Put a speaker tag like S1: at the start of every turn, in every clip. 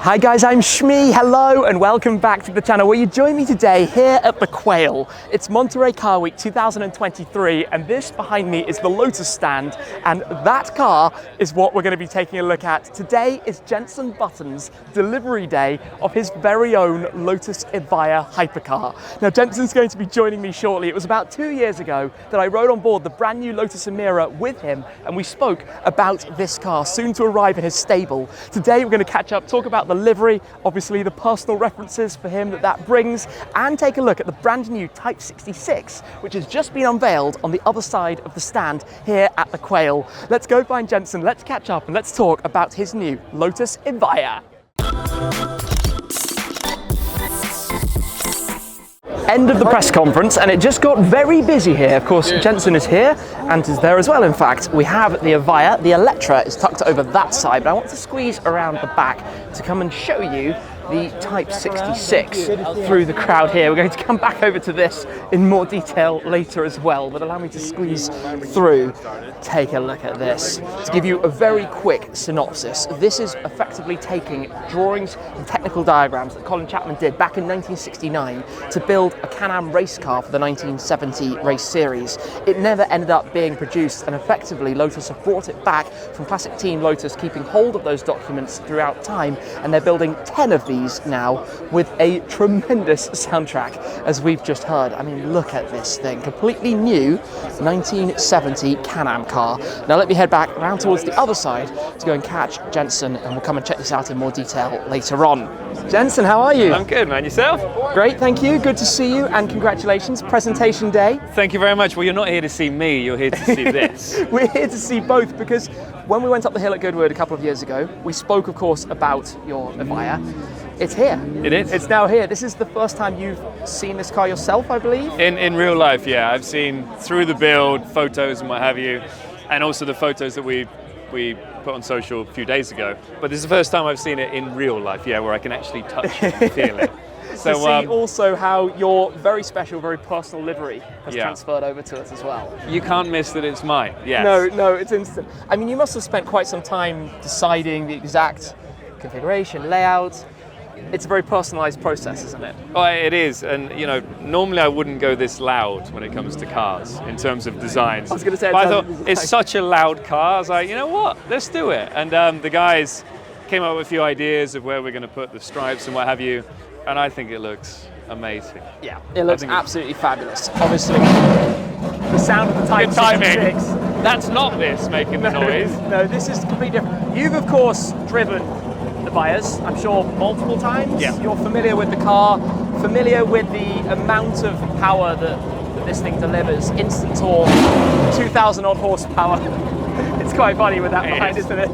S1: Hi guys, I'm Shmee, hello and welcome back to the channel where you join me today here at the Quail. It's Monterey Car Week 2023 and this behind me is the Lotus stand and that car is what we're going to be taking a look at. Today is Jenson Button's delivery day of his very own Lotus Evija hypercar. Now Jenson's going to be joining me shortly. It was about 2 years ago that I rode on board the brand new Lotus Evija with him and we spoke about this car soon to arrive in his stable. Today we're going to catch up, talk about the livery, obviously the personal references for him that brings, and take a look at the brand new Type 66, which has just been unveiled on the other side of the stand here at the Quail. Let's go find Jenson, let's catch up and let's talk about his new Lotus Evija. End of the press conference and it just got very busy here. Of course, Jenson is here and is there as well. In fact, we have the Evija. The Eletre is tucked over that side, but I want to squeeze around the back to come and show you the Type 66 through the crowd here. We're going to come back over to this in more detail later as well, but allow me to squeeze through. Take a look at this. To give you a very quick synopsis, this is effectively taking drawings and technical diagrams that Colin Chapman did back in 1969 to build a Can-Am race car for the 1970 race series. It never ended up being produced and effectively Lotus have brought it back from classic Team Lotus, keeping hold of those documents throughout time, and they're building 10 of these now with a tremendous soundtrack, as we've just heard. I mean, look at this thing, completely new 1970 Can-Am car. Now let me head back around towards the other side to go and catch Jenson, and we'll come and check this out in more detail later on. Jenson, how are you?
S2: I'm good, man. Yourself?
S1: Great, thank you. Good to see you, and congratulations, presentation day.
S2: Thank you very much. Well, you're not here to see me, you're here to see this.
S1: We're here to see both, because when we went up the hill at Goodwood a couple of years ago, we spoke, of course, about your Evija. It's here.
S2: It is.
S1: It's now here. This is the first time you've seen this car yourself, I believe?
S2: In real life, yeah. I've seen through the build, photos and what have you, and also the photos that we put on social a few days ago. But this is the first time I've seen it in real life, yeah, where I can actually touch it and feel it.
S1: So, see also how your very special, very personal livery has transferred over to us as well.
S2: You can't miss that it's mine, yes.
S1: No, it's instant. I mean, you must have spent quite some time deciding the exact configuration, layout. It's a very personalised process, isn't it?
S2: Oh, it is, and you know, normally I wouldn't go this loud when it comes to cars in terms of designs.
S1: I was going to say,
S2: but I thought it's such a loud car. I was like, you know what? Let's do it. And the guys came up with a few ideas of where we're going to put the stripes and what have you, and I think it looks amazing.
S1: Yeah, it looks absolutely fabulous. Obviously, the sound of the Type 66.
S2: That's not this making the noise.
S1: No, this is completely different. You've of course driven Evijas, I'm sure, multiple times.
S2: Yeah.
S1: You're familiar with the car, familiar with the amount of power that this thing delivers. Instant torque, 2,000 odd horsepower. It's quite funny with that behind, isn't it?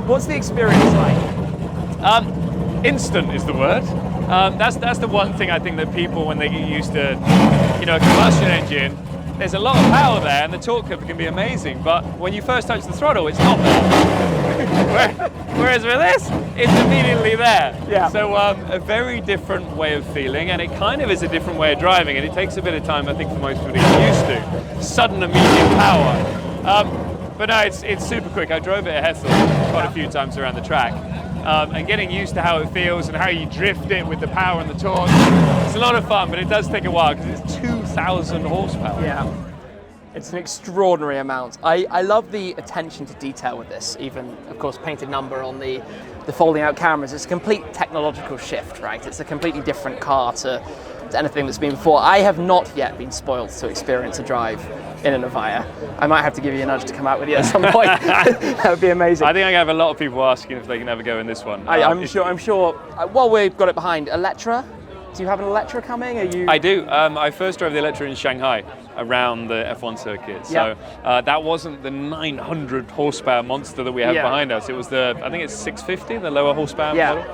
S1: What's the experience like?
S2: Instant is the word. That's the one thing I think that people, when they get used to, you know, a combustion engine, there's a lot of power there and the torque curve can be amazing, but when you first touch the throttle, it's not there. Whereas with this, it's immediately there.
S1: Yeah.
S2: So a very different way of feeling, and it kind of is a different way of driving, and it takes a bit of time, I think, for most people to get used to. Sudden, immediate power. But no, it's super quick. I drove it at Hessel quite a few times around the track. And getting used to how it feels and how you drift it with the power and the torque, it's a lot of fun, but it does take a while because it's 2,000 horsepower.
S1: Yeah, it's an extraordinary amount. I love the attention to detail with this, even, of course, painted number on the folding out cameras. It's a complete technological shift, right? It's a completely different car to anything that's been before. I have not yet been spoiled to experience a drive in an Evija. I might have to give you a nudge to come out with you at some point. That would be amazing.
S2: I think I have a lot of people asking if they can ever go in this one.
S1: I'm sure. While we've got it behind, Eletre. Do you have an Eletre coming? Are you?
S2: I do. I first drove the Eletre in Shanghai around the F1 circuit. So that wasn't the 900 horsepower monster that we have behind us. It was I think it's 650, the lower horsepower model.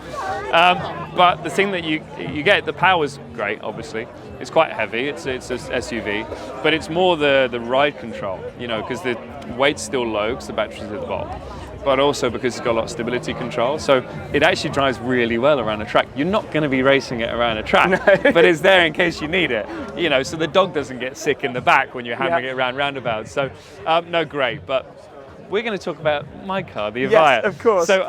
S2: But the thing that you get, the power's great, obviously. It's quite heavy, it's an SUV, but it's more the ride control, you know, because the weight's still low because the battery's at the bottom. But also because it's got a lot of stability control. So it actually drives really well around a track. You're not going to be racing it around a track, but it's there in case you need it. You know, so the dog doesn't get sick in the back when you're hammering it around roundabouts. So, no, great. But we're going to talk about my car, the Evija.
S1: Yes, of course.
S2: So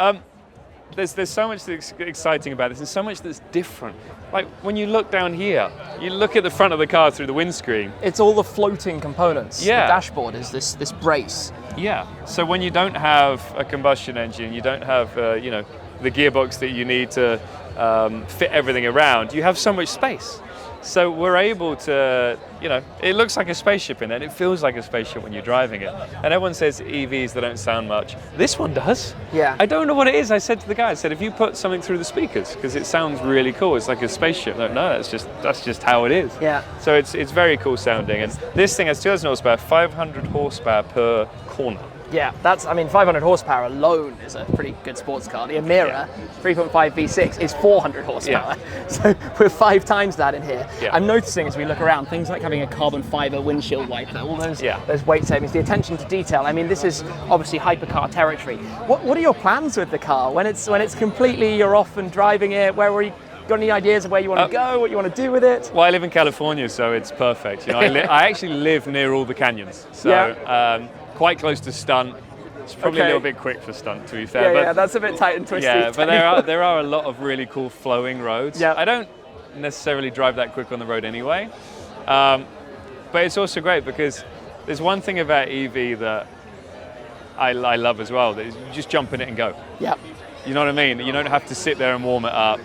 S2: there's so much that's exciting about this, and so much that's different. Like when you look down here, you look at the front of the car through the windscreen.
S1: It's all the floating components.
S2: Yeah.
S1: The dashboard is this brace.
S2: Yeah. So when you don't have a combustion engine, you don't have the gearbox that you need to fit everything around. You have so much space. So we're able to, it looks like a spaceship in there, and it feels like a spaceship when you're driving it. And everyone says EVs, they don't sound much. This one does.
S1: Yeah.
S2: I don't know what it is. I said to the guy, if you put something through the speakers, because it sounds really cool, it's like a spaceship. No, that's just how it is.
S1: Yeah.
S2: So it's very cool sounding. And this thing has 2,000 horsepower, 500 horsepower per corner.
S1: Yeah, 500 horsepower alone is a pretty good sports car. The Emira 3.5 V6 is 400 horsepower. Yeah. So we're 5 times that in here. Yeah. I'm noticing as we look around, things like having a carbon fiber windshield wiper, all those weight savings, the attention to detail. I mean, this is obviously hypercar territory. What are your plans with the car? When it's completely, you're off and driving it, where are you? Got any ideas of where you want to go, what you want to do with it?
S2: Well, I live in California, so it's perfect. I actually live near all the canyons. So quite close to stunt. It's probably a little bit quick for stunt, to be fair.
S1: Yeah, that's a bit tight and twisty.
S2: Yeah, but there are a lot of really cool flowing roads. Yeah. I don't necessarily drive that quick on the road anyway. But it's also great because there's one thing about EV that I love as well, that is you just jump in it and go.
S1: Yeah.
S2: You know what I mean? You don't have to sit there and warm it up.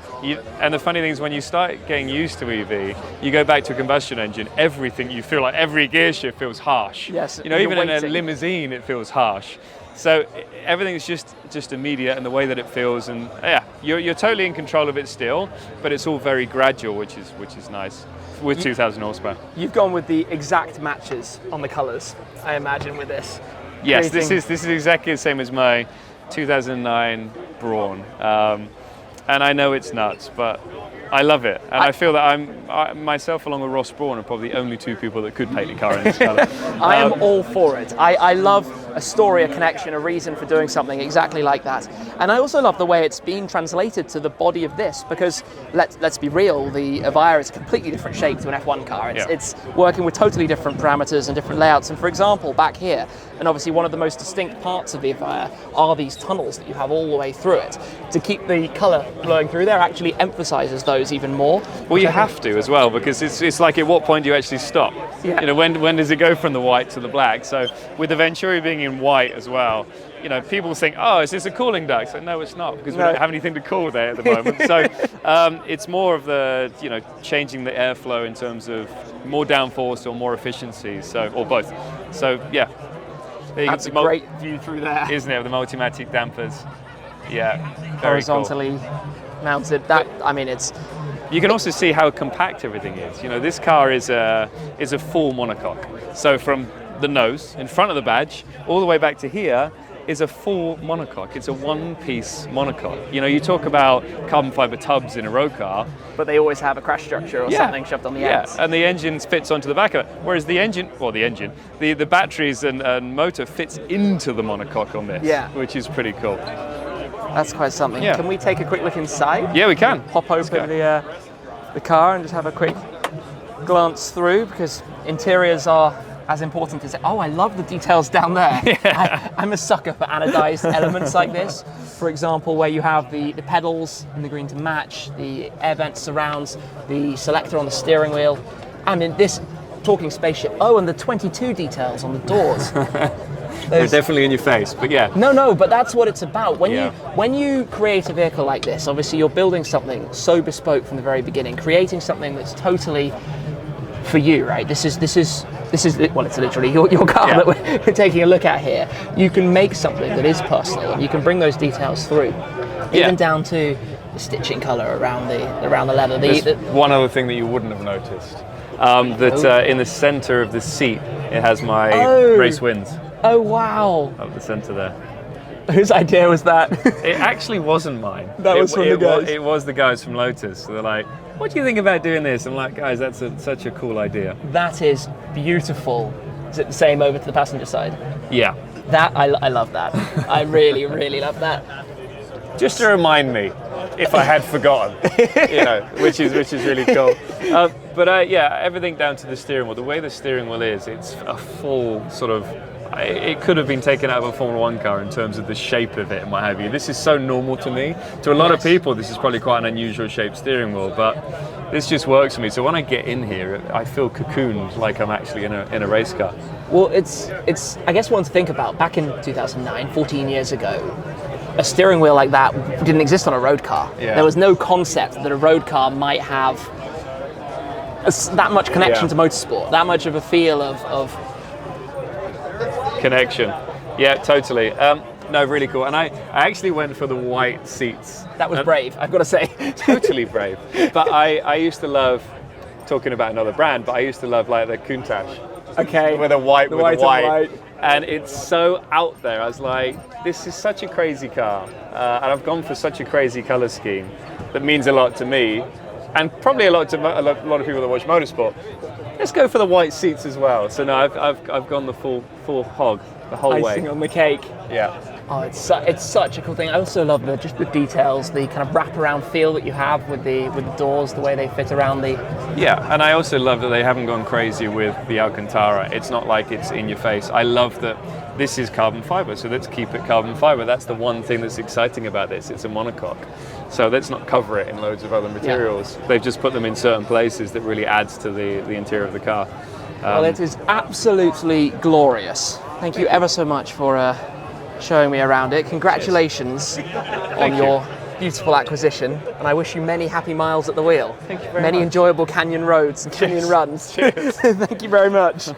S2: And the funny thing is, when you start getting used to EV, you go back to a combustion engine, you feel like every gear shift feels harsh.
S1: Yes.
S2: Even in a limousine, it feels harsh. So everything's just immediate, and the way that it feels, and you're totally in control of it still, but it's all very gradual, which is nice. With 2,000 horsepower.
S1: You've gone with the exact matches on the colours, I imagine, with this.
S2: Yes, this is exactly the same as my 2009 Braun, and I know it's nuts, but I love it, and I feel that myself along with Ross Braun are probably the only 2 people that could paint a car in this colour.
S1: I am all for it. I love a story, a connection, a reason for doing something exactly like that. And I also love the way it's been translated to the body of this, because let's be real, the Evija is a completely different shape to an F1 car. It's working with totally different parameters and different layouts. And for example, back here, and obviously one of the most distinct parts of the Evija are these tunnels that you have all the way through it. To keep the colour flowing through there actually emphasises those even more.
S2: Well, you have to as well, because it's like, at what point do you actually stop? Yeah. When does it go from the white to the black? So with the Venturi being in white as well, people think, oh, is this a cooling duct? So no, it's not, because we don't have anything to cool there at the moment. So it's more of the, changing the airflow in terms of more downforce or more efficiency, or both. So yeah.
S1: That's a great view through there.
S2: Isn't it, the Multimatic dampers? Yeah.
S1: Horizontally mounted. It's...
S2: You can also see how compact everything is. This car is a full monocoque. So from the nose, in front of the badge, all the way back to here is a full monocoque. It's a one-piece monocoque. You talk about carbon fiber tubs in a road car,
S1: but they always have a crash structure or something shoved on the ends.
S2: Yeah, and the engine fits onto the back of it. Whereas the batteries and motor fits into the monocoque on this, which is pretty cool.
S1: That's quite something. Yeah. Can we take a quick look inside?
S2: Yeah, we can.
S1: Pop open the car and just have a quick glance through, because interiors are as important as... Oh, I love the details down there. Yeah. I'm a sucker for anodized elements like this. For example, where you have the pedals in the green to match, the air vent surrounds, the selector on the steering wheel. This talking spaceship. Oh, and the 22 details on the doors.
S2: They're definitely in your face, but yeah.
S1: No, but that's what it's about. When you create a vehicle like this, obviously you're building something so bespoke from the very beginning, creating something that's totally for you, right? This is well, it's literally your car that we're taking a look at here. You can make something that is personal, and you can bring those details through, even down to the stitching color around the leather.
S2: There's one other thing that you wouldn't have noticed, that in the center of the seat, it has my race wins.
S1: Oh wow!
S2: Up the center there.
S1: Whose idea was that?
S2: It actually wasn't mine.
S1: That was from the guys.
S2: It was the guys from Lotus. So they're like, what do you think about doing this? I'm like, guys, that's such a cool idea.
S1: That is beautiful. Is it the same over to the passenger side?
S2: Yeah.
S1: That I love that. I really, really love that.
S2: Just to remind me, if I had forgotten, which is really cool. But everything down to the steering wheel. The way the steering wheel is, it's a full sort of it could have been taken out of a Formula 1 car in terms of the shape of it and what have you. This is so normal to me. To a lot of people, this is probably quite an unusual shaped steering wheel, but this just works for me. So when I get in here, I feel cocooned like I'm actually in a race car.
S1: Well, it's I guess one to think about. Back in 2009, 14 years ago, a steering wheel like that didn't exist on a road car.
S2: Yeah.
S1: There was no concept that a road car might have that much connection to motorsport, that much of a feel of
S2: connection. Yeah, totally. No, really cool. And I actually went for the white seats.
S1: That was brave, I've got to say.
S2: Totally brave. But I used to love, talking about another brand, but I used to love like the Countach.
S1: Okay.
S2: With a white,
S1: the white.
S2: And it's so out there. I was like, this is such a crazy car. And I've gone for such a crazy colour scheme that means a lot to me, and probably a lot to a lot of people that watch motorsport. Let's go for the white seats as well. So no, I've gone the full hog the whole way.
S1: Icing on the cake.
S2: Yeah.
S1: Oh, it's such a cool thing. I also love just the details, the kind of wraparound feel that you have with the doors, the way they fit around the.
S2: Yeah, and I also love that they haven't gone crazy with the Alcantara. It's not like it's in your face. I love that this is carbon fiber, so let's keep it carbon fiber. That's the one thing that's exciting about this. It's a monocoque. So let's not cover it in loads of other materials. Yeah. They've just put them in certain places that really adds to the interior of the car.
S1: Well, it is absolutely glorious. Thank you ever so much for showing me around it. Congratulations on your beautiful acquisition, and I wish you many happy miles at the wheel.
S2: Thank you very
S1: many
S2: much.
S1: Enjoyable canyon roads and canyon runs.
S2: Cheers.
S1: Thank you very much.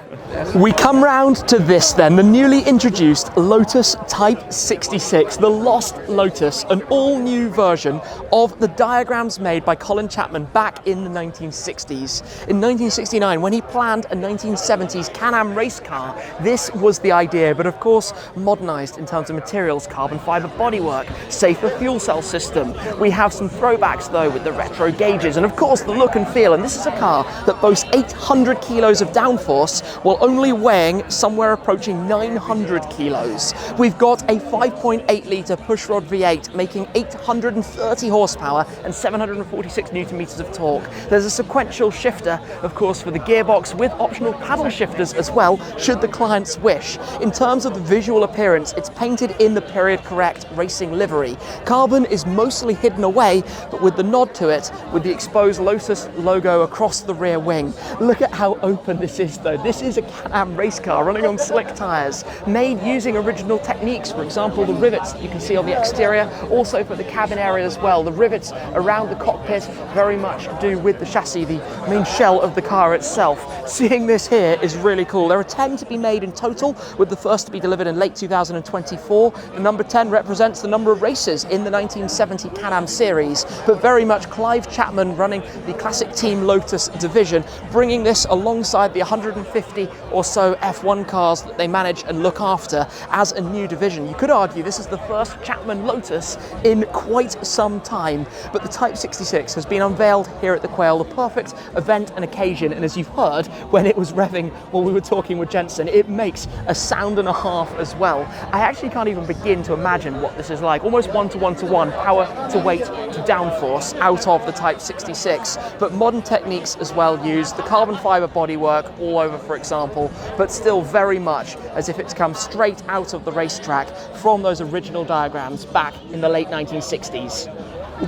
S1: We come round to this then, the newly introduced Lotus Type 66, the Lost Lotus, an all-new version of the diagrams made by Colin Chapman back in the 1960s. In 1969, when he planned a 1970s Can-Am race car, this was the idea, but of course modernised in terms of materials, carbon fibre bodywork, safer fuel cell system. We have some throwbacks though with the retro gauges and of course the look and feel, and this is a car that boasts 800 kilos of downforce while only weighing somewhere approaching 900 kilos. We've got a 5.8 litre pushrod V8 making 830 horsepower and 746 newton meters of torque. There's a sequential shifter of course for the gearbox with optional paddle shifters as well should the clients wish. In terms of the visual appearance, it's painted in the period correct racing livery. Carbon is mostly hidden away, but with the nod to it, with the exposed Lotus logo across the rear wing. Look at how open this is though. This is a Can-Am race car running on slick tyres, made using original techniques. For example, the rivets that you can see on the exterior, also for the cabin area as well. The rivets around the cockpit very much do with the chassis, the main shell of the car itself. Seeing this here is really cool. There are 10 to be made in total, with the first to be delivered in late 2024. The number 10 represents the number of races in the 1970 Can-Am series, but very much Clive Chapman running the classic Team Lotus division, bringing this alongside the 150 or so F1 cars that they manage and look after as a new division. You could argue this is the first Chapman Lotus in quite some time, but the Type 66 has been unveiled here at the Quail, the perfect event and occasion, and as you've heard when it was revving while we were talking with Jenson, it makes a sound and a half as well. I actually can't even begin to imagine what this is like, almost 1-to-1-to-1 power to weight to downforce out of the Type 66, but modern techniques as well used, the carbon fibre bodywork all over for example, but still very much as if it's come straight out of the racetrack from those original diagrams back in the late 1960s.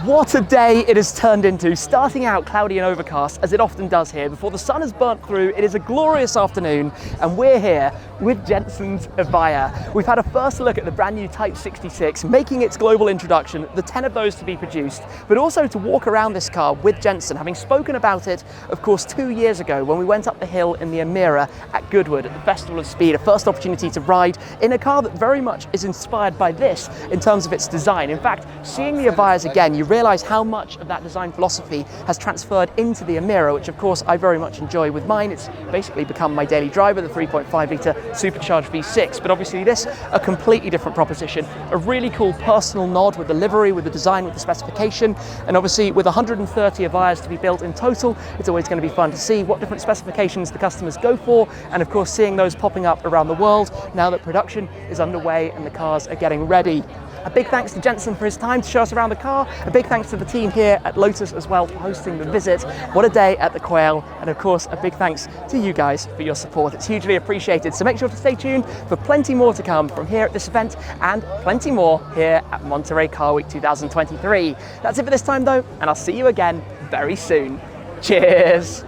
S1: What a day it has turned into, starting out cloudy and overcast as it often does here. Before the sun has burnt through, it is a glorious afternoon and we're here with Jenson's Evija. We've had a first look at the brand new Type 66, making its global introduction, the 10 of those to be produced, but also to walk around this car with Jenson, having spoken about it, of course, 2 years ago when we went up the hill in the Emira at Goodwood at the Festival of Speed, a first opportunity to ride in a car that very much is inspired by this in terms of its design. In fact, seeing the Evijas again, you realise how much of that design philosophy has transferred into the Emira, which of course I very much enjoy with mine. It's basically become my daily driver, the 3.5 litre supercharged V6, but obviously this, a completely different proposition. A really cool personal nod with the livery, with the design, with the specification, and obviously with 130 Evijas to be built in total, it's always going to be fun to see what different specifications the customers go for, and of course seeing those popping up around the world now that production is underway and the cars are getting ready. A big thanks to Jenson for his time to show us around the car. A big thanks to the team here at Lotus as well for hosting the visit. What a day at the Quail. And of course, a big thanks to you guys for your support. It's hugely appreciated. So make sure to stay tuned for plenty more to come from here at this event and plenty more here at Monterey Car Week 2023. That's it for this time though, and I'll see you again very soon. Cheers.